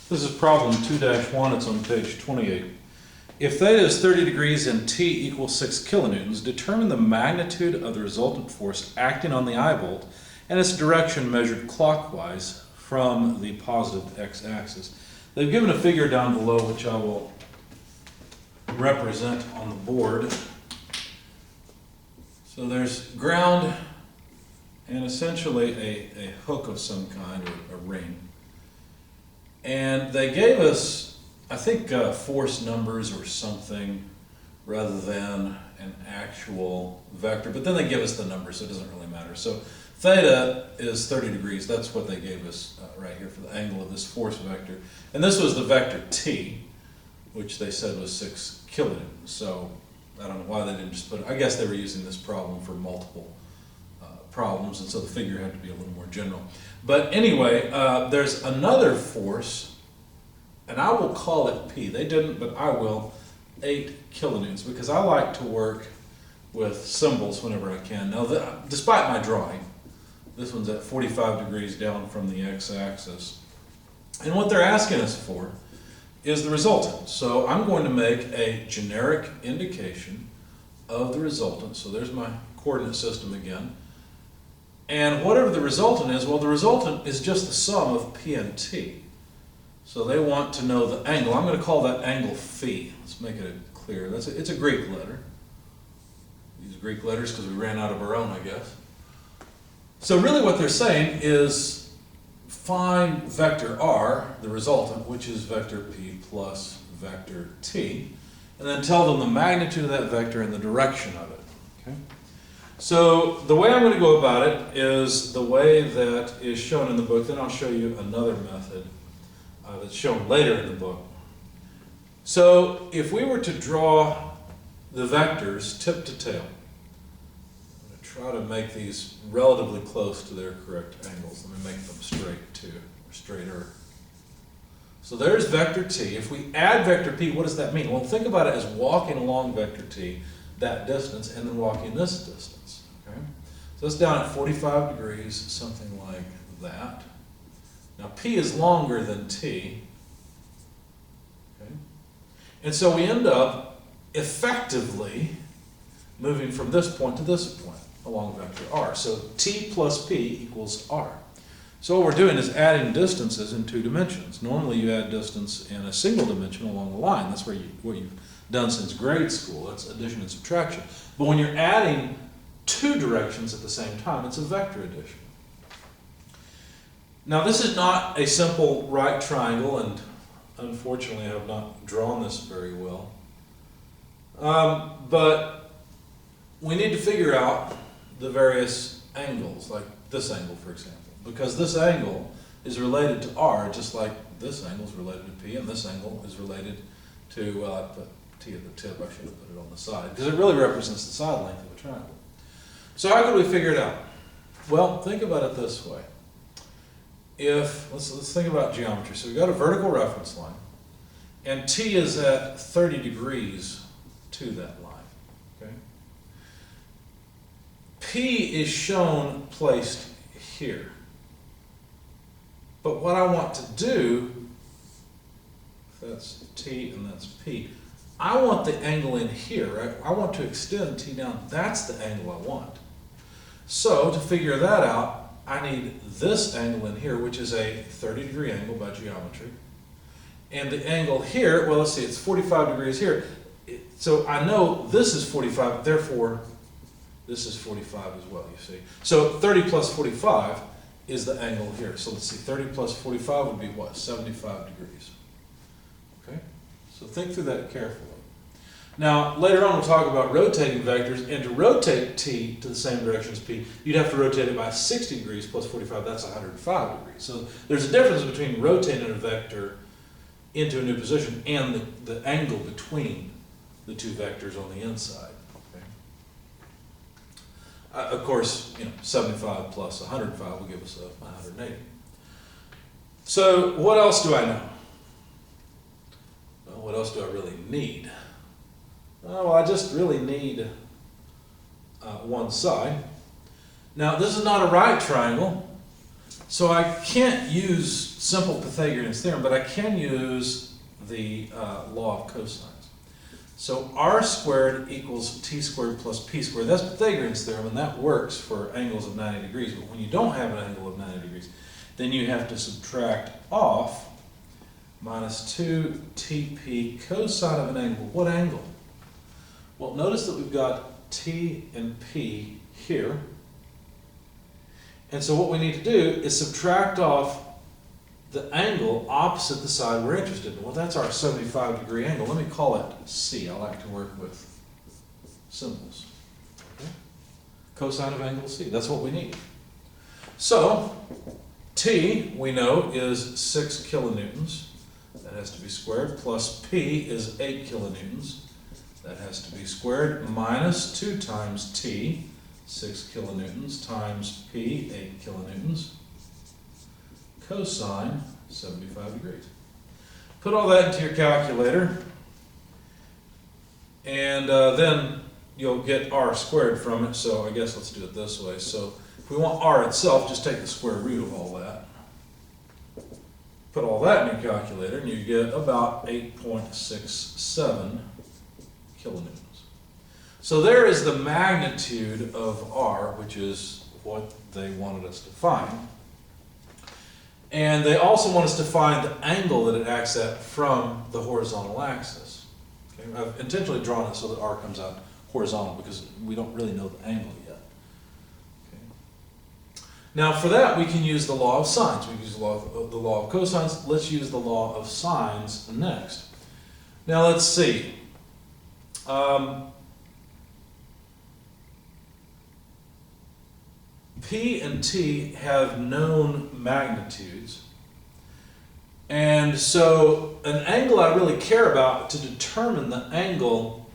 This is problem 2-1, it's on page 28. If theta is 30 degrees and T equals 6 kilonewtons, determine the magnitude of the resultant force acting on the eye bolt and its direction measured clockwise from the positive x-axis. They've given a figure down below which I will represent on the board. So there's ground and essentially a hook of some kind, or a ring. And they gave us, I think, force numbers or something rather than an actual vector, but then they give us the numbers, so it doesn't really matter. So theta is 30 degrees, that's what they gave us right here for the angle of this force vector. And this was the vector t, which they said was 6 kilonewtons. So I don't know why they didn't just put it, I guess they were using this problem for multiple problems, and so the figure had to be a little more general. But anyway, there's another force, and I will call it P. They didn't, but I will, 8 kilonewtons, because I like to work with symbols whenever I can. Now, despite my drawing, this one's at 45 degrees down from the x-axis. And what they're asking us for is the resultant. So I'm going to make a generic indication of the resultant. So there's my coordinate system again. And whatever the resultant is, well, the resultant is just the sum of P and T. So they want to know the angle. I'm going to call that angle phi. Let's make it clear. It's a Greek letter. Use Greek letters because we ran out of our own, I guess. So really what they're saying is find vector r, the resultant, which is vector p plus vector t, and then tell them the magnitude of that vector and the direction of it. Okay? So the way I'm going to go about it is the way that is shown in the book. Then I'll show you another method that's shown later in the book. So if we were to draw the vectors tip to tail, I'm going to try to make these relatively close to their correct angles. Let me make them straight too, or straighter. So there's vector t. If we add vector p, what does that mean? Well, think about it as walking along vector t, that distance, and then walking this distance. Okay? So it's down at 45 degrees, something like that. Now p is longer than t. Okay? And so we end up effectively moving from this point to this point along vector r. So t plus p equals r. So what we're doing is adding distances in 2 dimensions. Normally you add distance in a single dimension along the line. That's what you've done since grade school. That's addition and subtraction. But when you're adding 2 directions at the same time, it's a vector addition. Now this is not a simple right triangle, and unfortunately I have not drawn this very well. But we need to figure out the various angles, like this angle for example, because this angle is related to r just like this angle is related to p, and this angle is related to, well, I put t at the tip, I should have put it on the side, because it really represents the side length of a triangle. So how could we figure it out? Well, think about it this way. Let's think about geometry. So we've got a vertical reference line, and t is at 30 degrees to that line. Okay? P is shown placed here. But what I want to do, that's t and that's p, I want the angle in here, right? I want to extend t down. That's the angle I want. So to figure that out, I need this angle in here, which is a 30-degree angle by geometry. And the angle here, well, let's see, it's 45 degrees here. So I know this is 45, therefore this is 45 as well, you see. So 30 plus 45 is the angle here. So let's see, 30 plus 45 would be what? 75 degrees. Okay? So think through that carefully. Now, later on we'll talk about rotating vectors, and to rotate t to the same direction as p, you'd have to rotate it by 60 degrees plus 45, that's 105 degrees. So there's a difference between rotating a vector into a new position and the angle between the 2 vectors on the inside. Okay? Of course, 75 plus 105 will give us 180. So what else do I know? Well, what else do I really need? Well, I just really need one side. Now, this is not a right triangle, So I can't use simple Pythagorean's theorem, but I can use the law of cosines. So r squared equals t squared plus p squared. That's Pythagorean's theorem, and that works for angles of 90 degrees. But when you don't have an angle of 90 degrees, then you have to subtract off minus 2 tp cosine of an angle. What angle? Well, notice that we've got t and p here. And so what we need to do is subtract off the angle opposite the side we're interested in. Well, that's our 75-degree angle. Let me call it C. I like to work with symbols. Okay. Cosine of angle C. That's what we need. So, T, we know, is 6 kilonewtons. That has to be squared. Plus P is 8 kilonewtons. That has to be squared. Minus 2 times T, 6 kilonewtons, times P, 8 kilonewtons. Cosine 75 degrees. Put all that into your calculator, and then you'll get r squared from it. So I guess let's do it this way. So if we want r itself, just take the square root of all that. Put all that in your calculator, and you get about 8.67 kilonewtons. So there is the magnitude of r, which is what they wanted us to find. And they also want us to find the angle that it acts at from the horizontal axis. Okay? I've intentionally drawn it so that r comes out horizontal because we don't really know the angle yet. Okay? Now for that we can use the law of sines. We use the law of cosines. Let's use the law of sines next. Now let's see. P and T have known magnitudes, and so an angle I really care about to determine the angle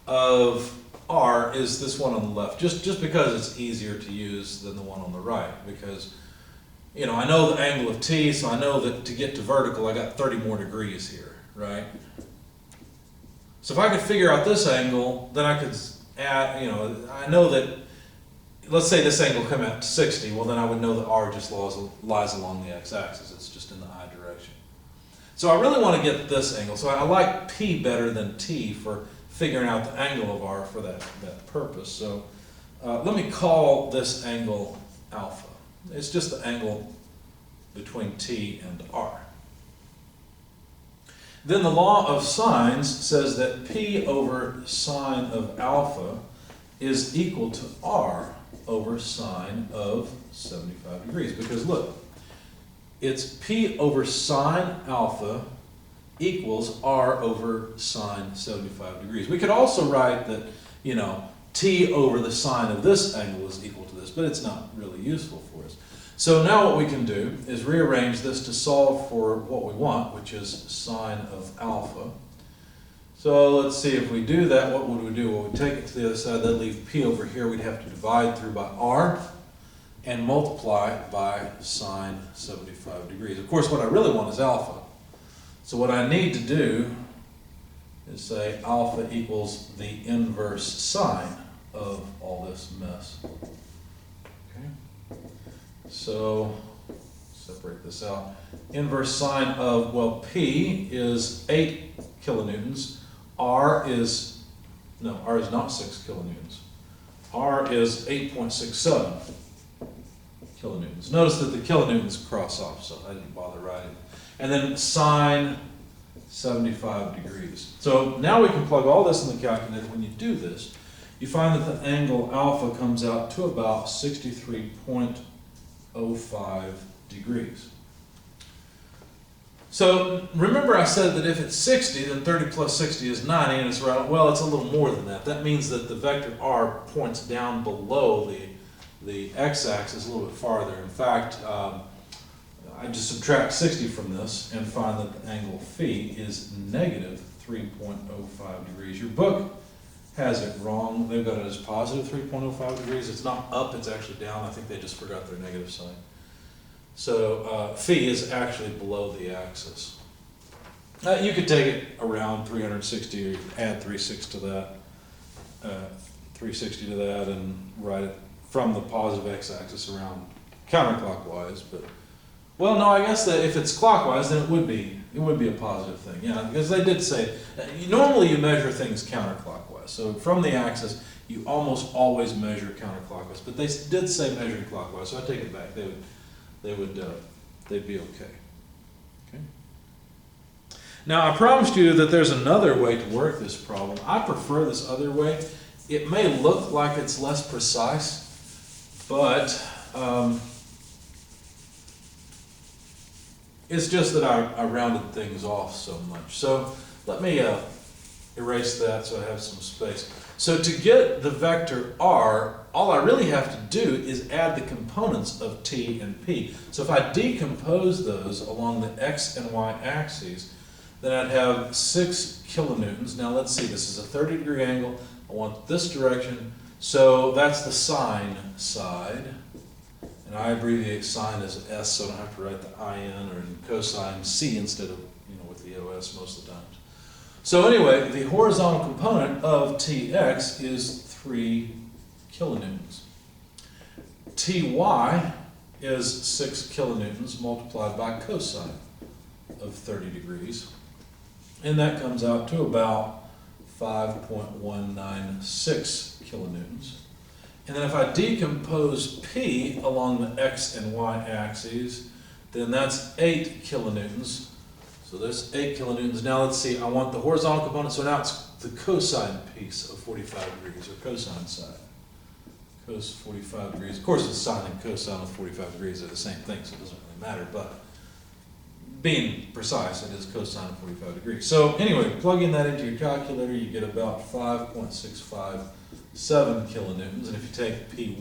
of R is this one on the left, just because it's easier to use than the one on the right, because you know, I know the angle of T, so I know that to get to vertical I got 30 more degrees here, right? So if I could figure out this angle, then I could add, you know, I know that, let's say this angle come out to 60, well then I would know that r just lies along the x-axis. It's just in the I direction. So I really want to get this angle. So I like P better than T for figuring out the angle of r for that purpose. So let me call this angle alpha. It's just the angle between T and r. Then the law of sines says that P over sine of alpha is equal to r over sine of 75 degrees. Because look, it's P over sine alpha equals r over sine 75 degrees. We could also write that, you know, T over the sine of this angle is equal to this, but it's not really useful for us. So now what we can do is rearrange this to solve for what we want, which is sine of alpha. So let's see, if we do that, what would we do? Well, we'd take it to the other side, then leave P over here. We'd have to divide through by r and multiply by sine 75 degrees. Of course, what I really want is alpha. So what I need to do is say alpha equals the inverse sine of all this mess. Okay. So separate this out. Inverse sine of, well, P is 8 kilonewtons. R is not 6 kilonewtons. R is 8.67 kilonewtons. Notice that the kilonewtons cross off, so I didn't bother writing. And then sine 75 degrees. So now we can plug all this in the calculator. When you do this, you find that the angle alpha comes out to about 63.05 degrees. So remember I said that if it's 60, then 30 plus 60 is 90, and it's right, well, it's a little more than that. That means that the vector r points down below the x-axis a little bit farther. In fact, I just subtract 60 from this and find that the angle phi is negative 3.05 degrees. Your book has it wrong. They've got it as positive 3.05 degrees. It's not up, it's actually down. I think they just forgot their negative sign. So phi is actually below the axis. You could take it around 360 or add 360 to that, 360 to that, and write it from the positive x-axis around counterclockwise, but, well, no, I guess that if it's clockwise, then it would be a positive thing, yeah, because they did say, normally you measure things counterclockwise, so from the axis, you almost always measure counterclockwise, but they did say measuring clockwise, so I take it back, they'd be okay. Okay. Now, I promised you that there's another way to work this problem. I prefer this other way. It may look like it's less precise, but it's just that I rounded things off so much. So let me erase that so I have some space. So to get the vector r, all I really have to do is add the components of t and p. So if I decompose those along the x and y axes, then I'd have 6 kilonewtons. Now let's see, this is a 30-degree angle. I want this direction. So that's the sine side. And I abbreviate sine as s, so I don't have to write the in, or in cosine c instead of, with the os most of the times. So anyway, the horizontal component of Tx is 3 kilonewtons. Ty is 6 kilonewtons multiplied by cosine of 30 degrees. And that comes out to about 5.196 kilonewtons. And then if I decompose P along the x and y axes, then that's 8 kilonewtons. So there's 8 kilonewtons. Now let's see, I want the horizontal component, so now it's the cosine piece of 45 degrees, or cosine side. Cos 45 degrees. Of course, the sine and cosine of 45 degrees are the same thing, so it doesn't really matter, but being precise, it is cosine of 45 degrees. So anyway, plugging that into your calculator, you get about 5.657 kilonewtons. And if you take Py,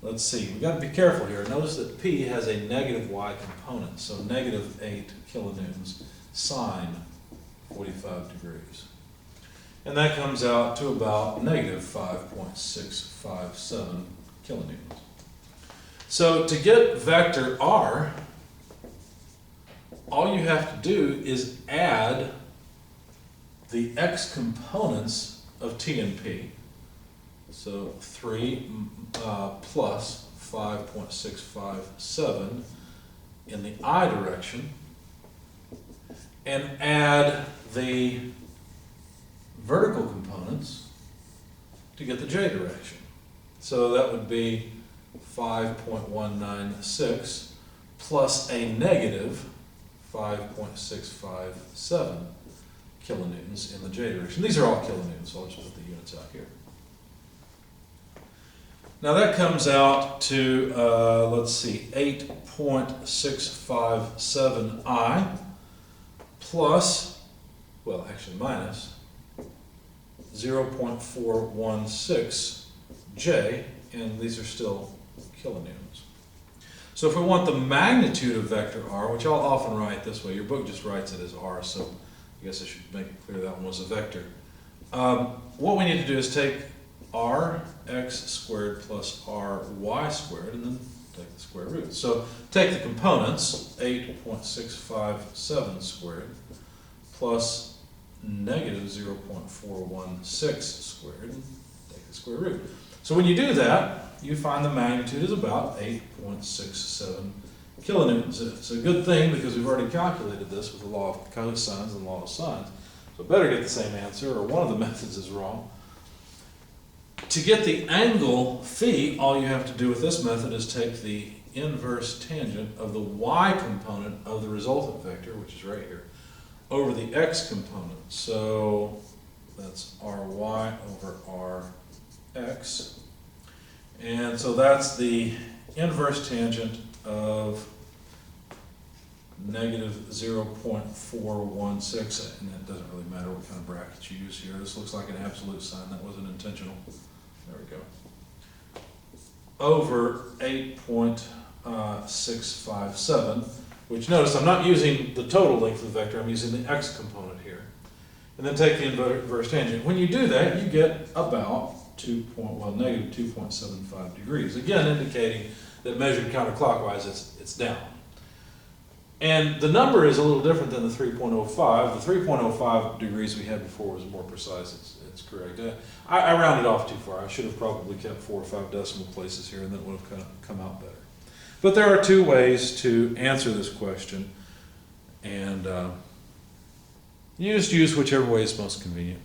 let's see, we've got to be careful here. Notice that P has a negative y component, so negative 8 kilonewtons sine 45 degrees. And that comes out to about negative 5.657 kilonewtons. So to get vector r, all you have to do is add the x components of t and p. So 3 plus 5.657 in the I direction, and add the vertical components to get the j direction. So that would be 5.196 plus a negative 5.657 kilonewtons in the j direction. These are all kilonewtons, so I'll just put the units out here. Now that comes out to, let's see, 8.657 I plus, well, actually minus 0.416 J, and these are still kilonewtons. So if we want the magnitude of vector r, which I'll often write this way, your book just writes it as r, so I guess I should make it clear that one was a vector. What we need to do is take rx squared plus ry squared, and then take the square root. So take the components, 8.657 squared plus negative 0.416 squared, and take the square root. So when you do that, you find the magnitude is about 8.67 kilonewtons. It's a good thing because we've already calculated this with the law of cosines and law of sines. So better get the same answer, or one of the methods is wrong. To get the angle phi, all you have to do with this method is take the inverse tangent of the y component of the resultant vector, which is right here, over the x component. So that's ry over rx. And so that's the inverse tangent of negative 0.416, and it doesn't really matter what kind of brackets you use here. This looks like an absolute sign. That wasn't intentional. There we go. Over 8.657, which notice I'm not using the total length of the vector, I'm using the x component here. And then take the inverse tangent. When you do that, you get about negative 2.75 degrees. Again, indicating that measured counterclockwise, it's down. And the number is a little different than the 3.05. The 3.05 degrees we had before was more precise. It's correct. I rounded off too far. I should have probably kept 4 or 5 decimal places here, and then it would have come out better. But there are two ways to answer this question, and you just use whichever way is most convenient.